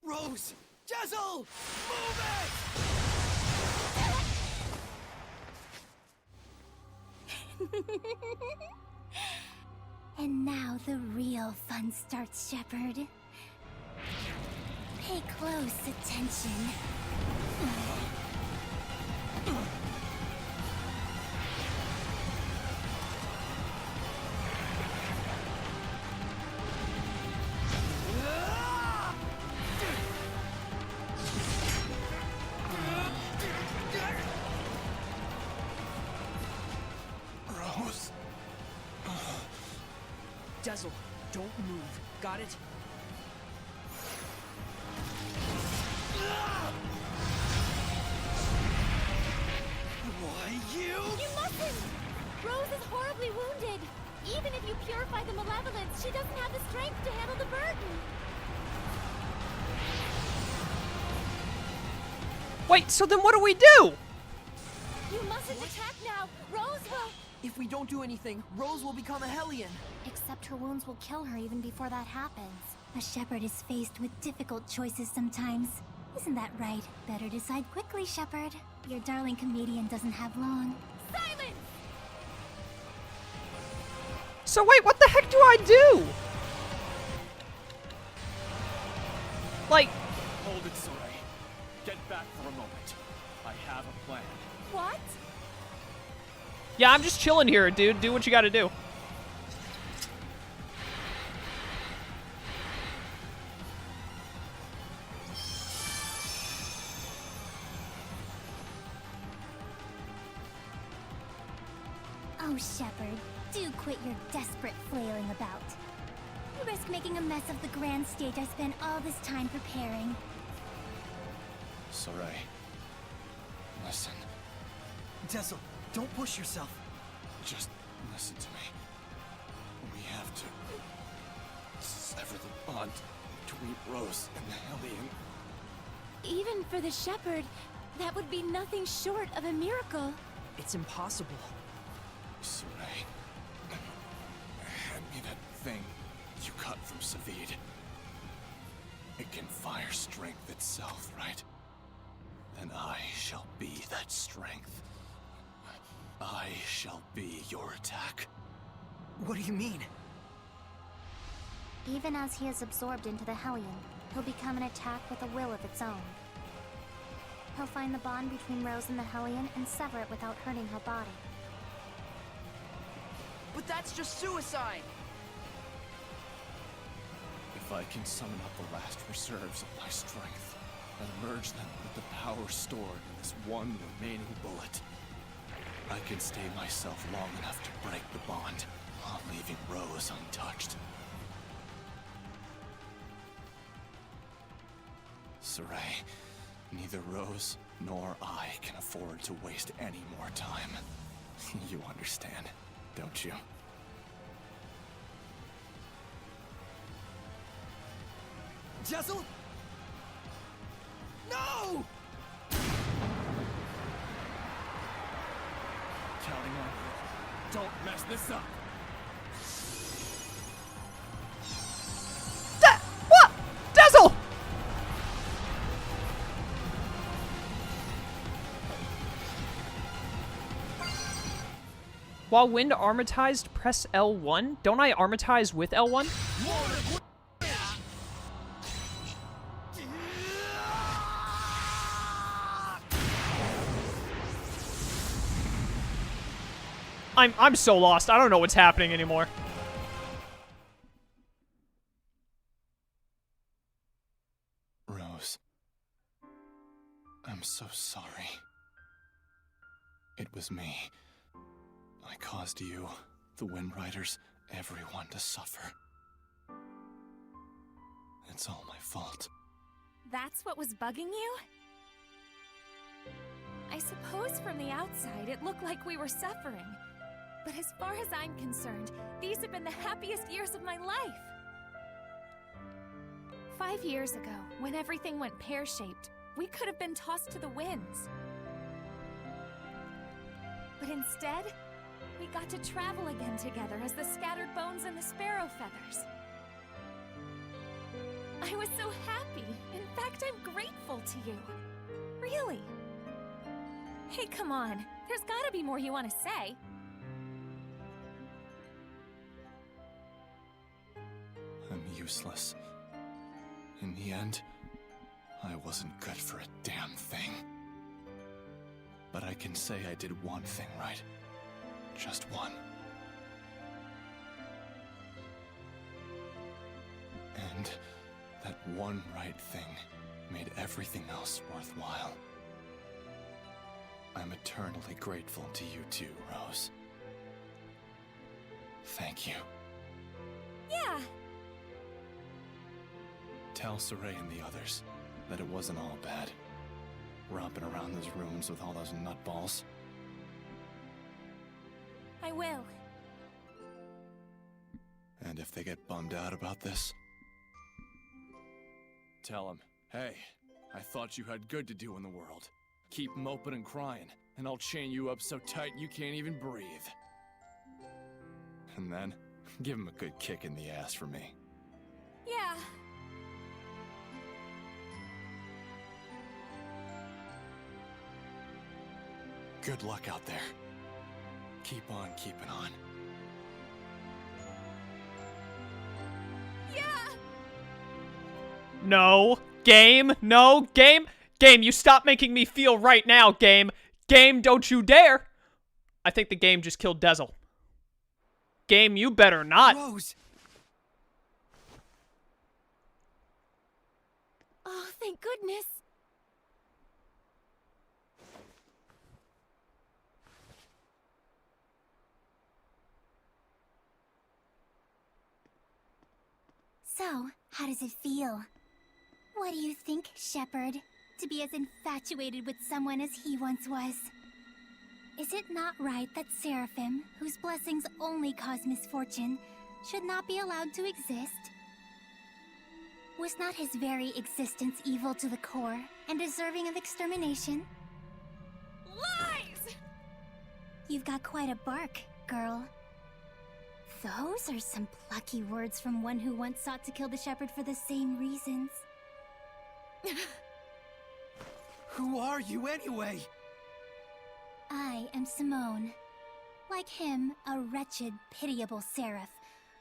Rose! Dezel! Move it! And now the real fun starts, Shepard. Pay close attention. Rose? Dezel, don't move. Got it? Why, you? You mustn't! Rose is horribly wounded. Even if you purify the malevolence, she doesn't have the strength to handle the burden. Wait, so then what do we do? You mustn't attack now. Rose will... If we don't do anything, Rose will become a Hellion. Except her wounds will kill her even before that happens. A Shepard is faced with difficult choices sometimes. Isn't that right? Better decide quickly, Shepard. Your darling comedian doesn't have long. Silence! So wait, what the heck do I do? Like... Hold it, Soray. Get back for a moment. I have a plan. What? Yeah, I'm just chilling here, dude. Do what you gotta do. Oh, Shepard, do quit your desperate flailing about. You risk making a mess of the grand stage I spent all this time preparing. Soray. Listen. Dezel, don't push yourself. Just listen to me. We have to sever the bond between Rose and the Hellion. Even for the Shepherd, that would be nothing short of a miracle. It's impossible. Soray, hand me that thing you cut from Zaveid. It can fire strength itself, right? Then I shall be that strength. I shall be your attack. What do you mean? Even as he is absorbed into the Hellion, he'll become an attack with a will of its own. He'll find the bond between Rose and the Hellion and sever it without hurting her body. But that's just suicide! If I can summon up the last reserves of my strength and merge them with the power stored in this one remaining bullet, I can stay myself long enough to break the bond while leaving Rose untouched. Soray, neither Rose nor I can afford to waste any more time. You understand, don't you? Dezel? No! Counting on you. Don't mess this up. What? Dezel! While wind armatized, press L1. Don't I armatize with L1? I'm so lost. I don't know what's happening anymore. Rose, I'm so sorry. It was me. I caused you, the Wind Riders, everyone to suffer. It's all my fault. That's what was bugging you? I suppose from the outside it looked like we were suffering. But as far as I'm concerned, these have been the happiest years of my life. 5 years ago, when everything went pear-shaped, we could have been tossed to the winds. But instead, we got to travel again together as the scattered bones and the sparrow feathers. I was so happy. In fact, I'm grateful to you. Really. Hey, come on. There's gotta be more you want to say. I'm useless. In the end, I wasn't good for a damn thing. But I can say I did one thing right. Just one. And that one right thing made everything else worthwhile. I'm eternally grateful to you too, Rose. Thank you. Yeah. Tell Saray and the others that it wasn't all bad. Romping around those rooms with all those nutballs. I will. And if they get bummed out about this, tell them, hey, I thought you had good to do in the world. Keep moping and crying, and I'll chain you up so tight you can't even breathe. And then, give him a good kick in the ass for me. Yeah. Good luck out there. Keep on keeping on. Yeah. No. Game. No. Game. Game, you stop making me feel right now, game. Game, don't you dare. I think the game just killed Dezel. Game, you better not. Rose! Oh, thank goodness. So, how does it feel? What do you think, Shepard? To be as infatuated with someone as he once was? Is it not right that Seraphim, whose blessings only cause misfortune, should not be allowed to exist? Was not his very existence evil to the core and deserving of extermination? Lies! You've got quite a bark, girl. Those are some plucky words from one who once sought to kill the Shepherd for the same reasons. Who are you anyway? I am Simone. Like him, a wretched, pitiable seraph,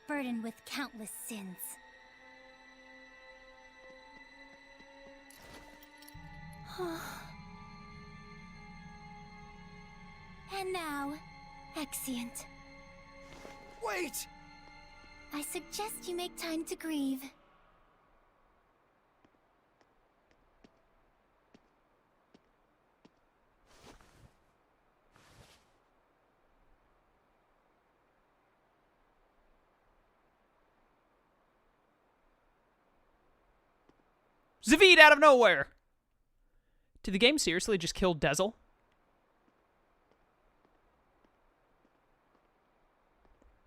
burdened with countless sins. And now, Exeunt. Wait! I suggest you make time to grieve. Zaveid out of nowhere. Did the game seriously just kill Dezel?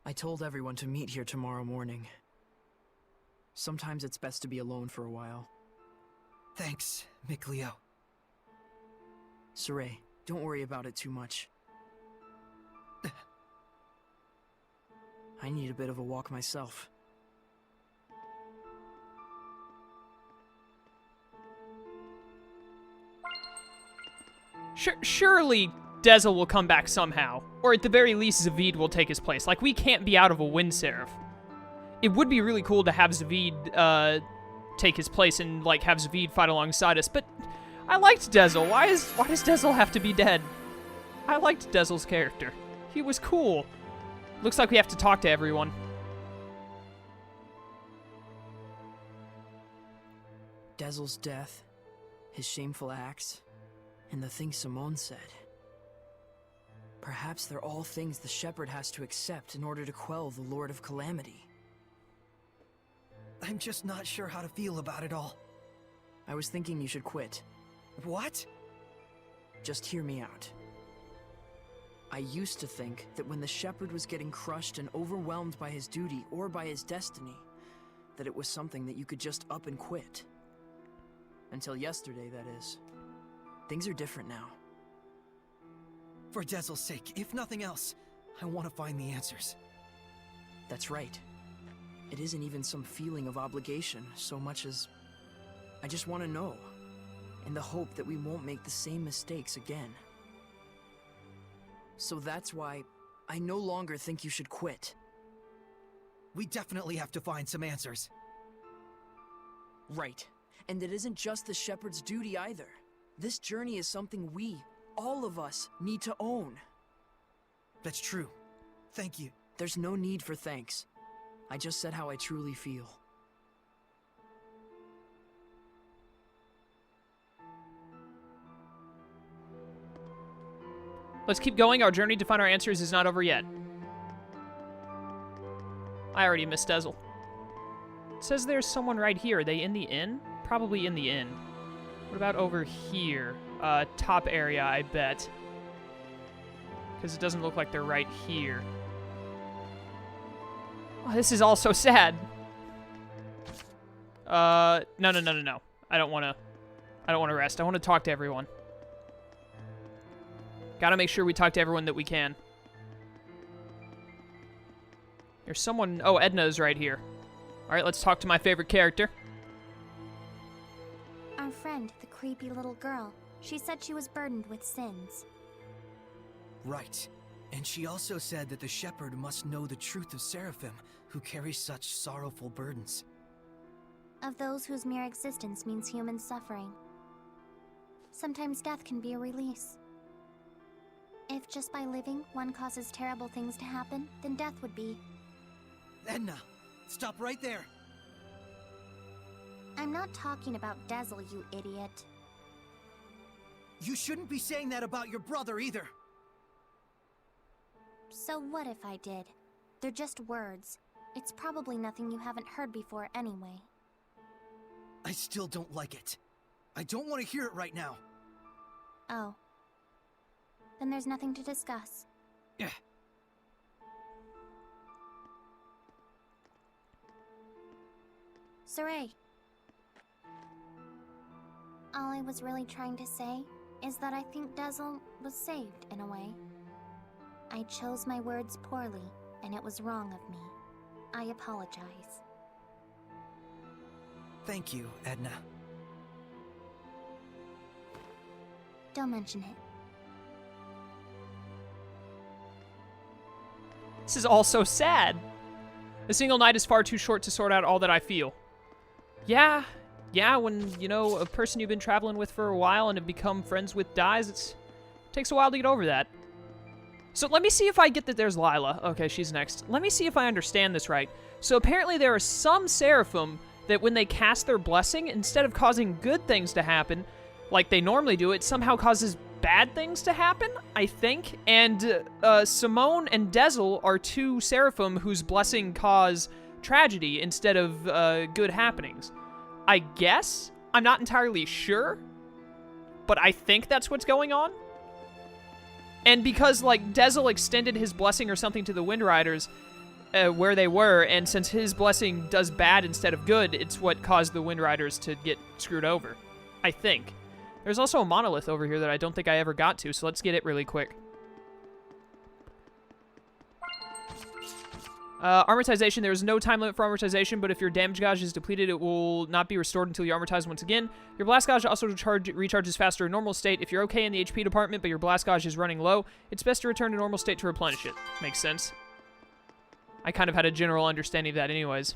I told everyone to meet here tomorrow morning. Sometimes it's best to be alone for a while. Thanks, Mikleo. Saray, don't worry about it too much. I need a bit of a walk myself. Surely Dezel will come back somehow. Or at the very least, Zaveid will take his place. Like, we can't be out of a Wind Seraph. It would be really cool to have Zaveid take his place and, like, have Zaveid fight alongside us, but I liked Dezel. Why does Dezel have to be dead? I liked Dezel's character. He was cool. Looks like we have to talk to everyone. Dezel's death, his shameful acts, and the things Simone said. Perhaps they're all things the Shepherd has to accept in order to quell the Lord of Calamity. I'm just not sure how to feel about it all. I was thinking you should quit. What? Just hear me out. I used to think that when the Shepherd was getting crushed and overwhelmed by his duty or by his destiny, that it was something that you could just up and quit. Until yesterday, that is. Things are different now. For Dezel's sake, if nothing else, I want to find the answers. That's right. It isn't even some feeling of obligation so much as I just want to know, in the hope that we won't make the same mistakes again. So that's why I no longer think you should quit. We definitely have to find some answers. Right. And it isn't just the Shepherd's duty either. This journey is something we, all of us, need to own. That's true. Thank you. There's no need for thanks. I just said how I truly feel. Let's keep going. Our journey to find our answers is not over yet. I already missed Dezel. It says there's someone right here. Are they in the inn? Probably in the inn. What about over here? Top area, I bet. Because it doesn't look like they're right here. Oh, this is all so sad. No. I don't want to rest. I want to talk to everyone. Gotta make sure we talk to everyone that we can. There's someone... Oh, Edna's right here. Alright, let's talk to my favorite character. Our friend, the creepy little girl. She said she was burdened with sins. Right. And she also said that the shepherd must know the truth of Seraphim, who carry such sorrowful burdens. Of those whose mere existence means human suffering. Sometimes death can be a release. If just by living, one causes terrible things to happen, then death would be. Edna, stop right there. I'm not talking about Dezel, you idiot. You shouldn't be saying that about your brother either. So what if I did? They're just words. It's probably nothing you haven't heard before anyway. I still don't like it. I don't want to hear it right now. Oh. Then there's nothing to discuss. Yeah. Saray. All I was really trying to say is that I think Dezel was saved in a way. I chose my words poorly, and it was wrong of me. I apologize. Thank you, Edna. Don't mention it. This is all so sad. A single night is far too short to sort out all that I feel. Yeah, when, you know, a person you've been traveling with for a while and have become friends with dies, it takes a while to get over that. So let me see if I get that there's Lila. Okay, she's next. Let me see if I understand this right. So apparently there are some Seraphim that when they cast their blessing, instead of causing good things to happen, like they normally do, it somehow causes bad things to happen, I think. And Simone and Dezel are two Seraphim whose blessing cause tragedy instead of good happenings. I guess? I'm not entirely sure, but I think that's what's going on. And because, like, Dezel extended his blessing or something to the Wind Riders where they were, and since his blessing does bad instead of good, it's what caused the Wind Riders to get screwed over. I think. There's also a monolith over here that I don't think I ever got to, so let's get it really quick. Armortization. There is no time limit for armortization, but if your damage gauge is depleted, it will not be restored until you armortize once again. Your blast gauge also recharges faster in normal state. If you're okay in the HP department, but your blast gauge is running low, it's best to return to normal state to replenish it. Makes sense. I kind of had a general understanding of that anyways.